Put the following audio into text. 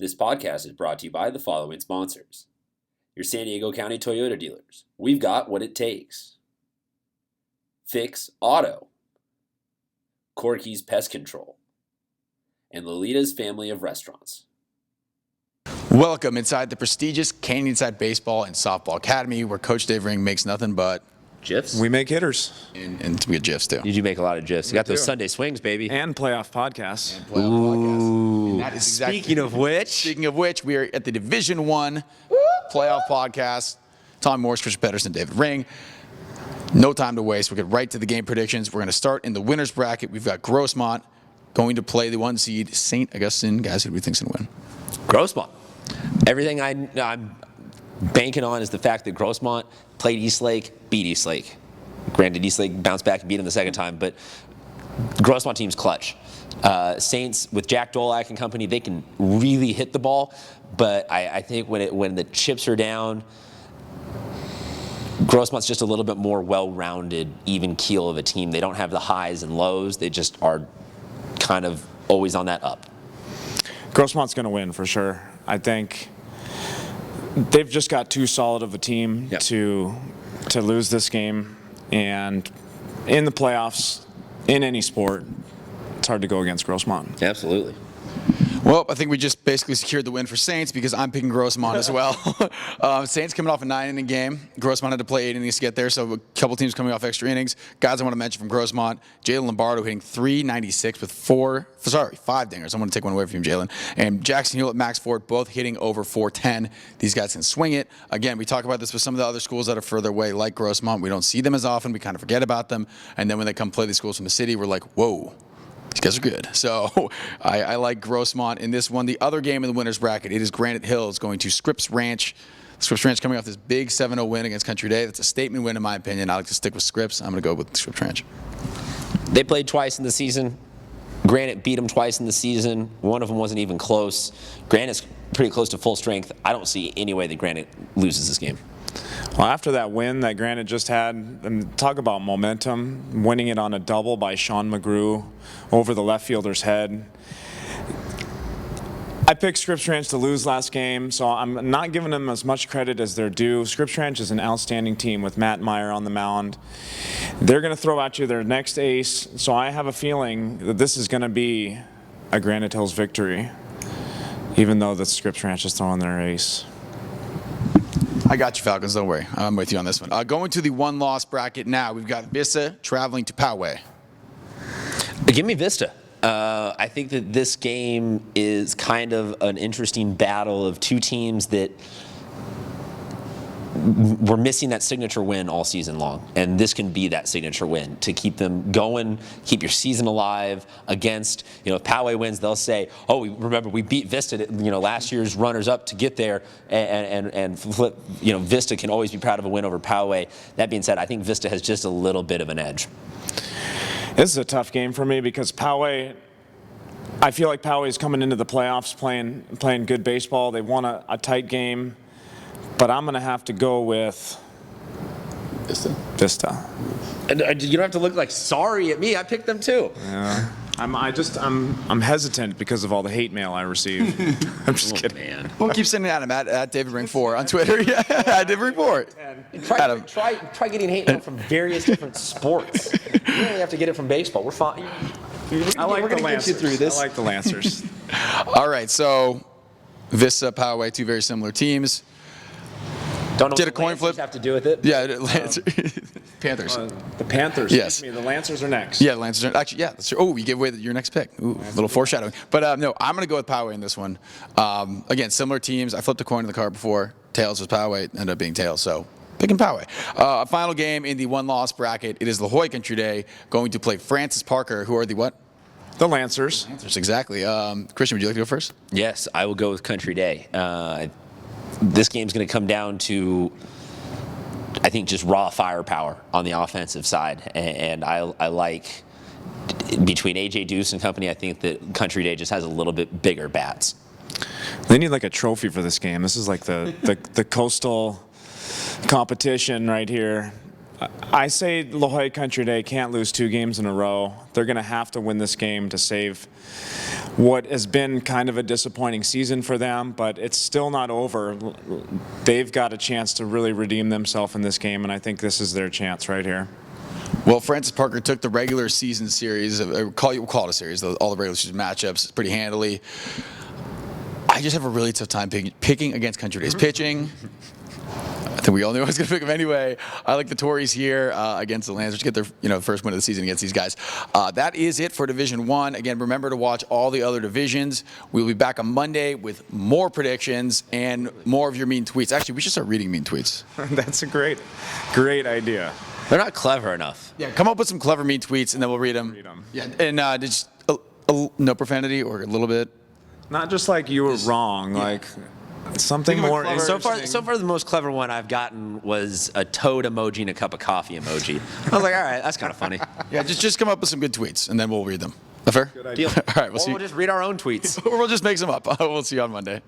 This podcast is brought to you by the following sponsors. Your San Diego County Toyota dealers. We've got what it takes. Fix Auto. Corky's Pest Control. And Lolita's family of restaurants. Welcome inside the prestigious Canyonside Baseball and Softball Academy, where Coach Dave Ring makes nothing but GIFs? We make hitters. and we get GIFs too. You do make a lot of GIFs. You got those do. Sunday swings, baby. And playoff podcasts. Ooh. And that is exactly, Speaking of which, we are at the Division I playoff podcast. Tom Morris, Christian Pedersen, David Ring. No time to waste. We'll get right to the game predictions. We're going to start in the winner's bracket. We've got Grossmont going to play the 1 seed St. Augustine. Guys, who do we think's going to win? Grossmont. Everything I'm banking on is the fact that Grossmont played Eastlake, beat Eastlake. Granted, Eastlake bounced back and beat them the second time, but Grossmont team's clutch. Saints with Jack Dolak and company, they can really hit the ball, but I think when the chips are down, Grossmont's just a little bit more well-rounded, even keel of a team. They don't have the highs and lows. They just are kind of always on that up. Grossmont's going to win for sure. I think they've just got too solid of a team to lose this game. And in the playoffs, in any sport, it's hard to go against Grossmont. Absolutely. Well, I think we just basically secured the win for Saints because I'm picking Grossmont as well. Saints coming off a 9-inning game. Grossmont had to play 8 innings to get there, so a couple teams coming off extra innings. Guys I want to mention from Grossmont, Jalen Lombardo hitting .396 with 5 dingers. I'm going to take one away from you, Jalen. And Jackson Hewlett, Max Ford, both hitting over .410. These guys can swing it. Again, we talk about this with some of the other schools that are further away, like Grossmont. We don't see them as often. We kind of forget about them. And then when they come play these schools from the city, we're like, whoa. These guys are good. So I like Grossmont in this one. The other game in the winner's bracket, it is Granite Hills going to Scripps Ranch. Scripps Ranch coming off this big 7-0 win against Country Day. That's a statement win in my opinion. I like to stick with Scripps. I'm going to go with Scripps Ranch. They played twice in the season. Granite beat them twice in the season. One of them wasn't even close. Granite's pretty close to full strength. I don't see any way that Granite loses this game. Well, after that win that Granite just had, and talk about momentum, winning it on a double by Sean McGrew over the left fielder's head. I picked Scripps Ranch to lose last game, so I'm not giving them as much credit as they're due. Scripps Ranch is an outstanding team with Matt Meyer on the mound. They're going to throw at you their next ace, so I have a feeling that this is going to be a Granite Hills victory, even though the Scripps Ranch is throwing their ace. I got you, Falcons. Don't worry. I'm with you on this one. Going to the one-loss bracket now. We've got Vista traveling to Poway. Give me Vista. I think that this game is kind of an interesting battle of two teams that were missing that signature win all season long, and this can be that signature win to keep them going, keep your season alive against, if Poway wins, they'll say, oh, remember we beat Vista, last year's runners-up to get there, and flip, Vista can always be proud of a win over Poway. That being said, I think Vista has just a little bit of an edge. This is a tough game for me because Poway, I feel like Poway is coming into the playoffs playing good baseball. They won a tight game. But I'm going to have to go with Vista. And you don't have to look like sorry at me. I picked them too. Yeah. I'm hesitant because of all the hate mail I receive. I'm just kidding. Man. We'll keep sending Adam at David Ring 4 on Twitter. Yeah, at David Ring 4. Try getting hate mail from various different sports. You don't really have to get it from baseball. We're fine. I like the Lancers. Through this. I like the Lancers. All right, so Vista, Poway, two very similar teams. Don't know Did what a coin flip? have to do with it. Yeah, Panthers. The Panthers. Yes. Excuse me, the Lancers are next. Yeah, the Lancers are actually. Yeah, that's true. Oh, you gave away your next pick. Ooh, a little foreshadowing. But no, I'm going to go with Poway in this one. Again, similar teams. I flipped a coin in the car before. Tails was Poway. Ended up being Tails. So picking Poway. A final game in the one-loss bracket. It is La Jolla Country Day going to play Francis Parker, who are the what? The Lancers. Lancers, exactly. Christian, would you like to go first? Yes, I will go with Country Day. This game's going to come down to, I think, just raw firepower on the offensive side. And I like, between A.J. Deuce and company, I think that Country Day just has a little bit bigger bats. They need like a trophy for this game. This is like the coastal competition right here. I say La Jolla Country Day can't lose 2 games in a row. They're going to have to win this game to save what has been kind of a disappointing season for them, but it's still not over. They've got a chance to really redeem themselves in this game, and I think this is their chance right here. Well, Francis Parker took the regular season series, we'll call it a series, all the regular season matchups pretty handily. I just have a really tough time picking against Country Days pitching. I think we all knew I was going to pick them anyway. I like the Tories here against the Lancers to get their first win of the season against these guys. That is it for Division 1. Again, remember to watch all the other divisions. We'll be back on Monday with more predictions and more of your mean tweets. Actually, we should start reading mean tweets. That's a great idea. They're not clever enough. Yeah, come up with some clever mean tweets and then we'll read them. Yeah, and just no profanity or a little bit. Not just like you were wrong, like something Think of a more. clever- So far, the most clever one I've gotten was a toad emoji and a cup of coffee emoji. I was like, all right, that's kind of funny. Yeah, just come up with some good tweets and then we'll read them. Fair? Good idea. All right, we'll see. We'll just read our own tweets. Or we'll just make some up. We'll see you on Monday.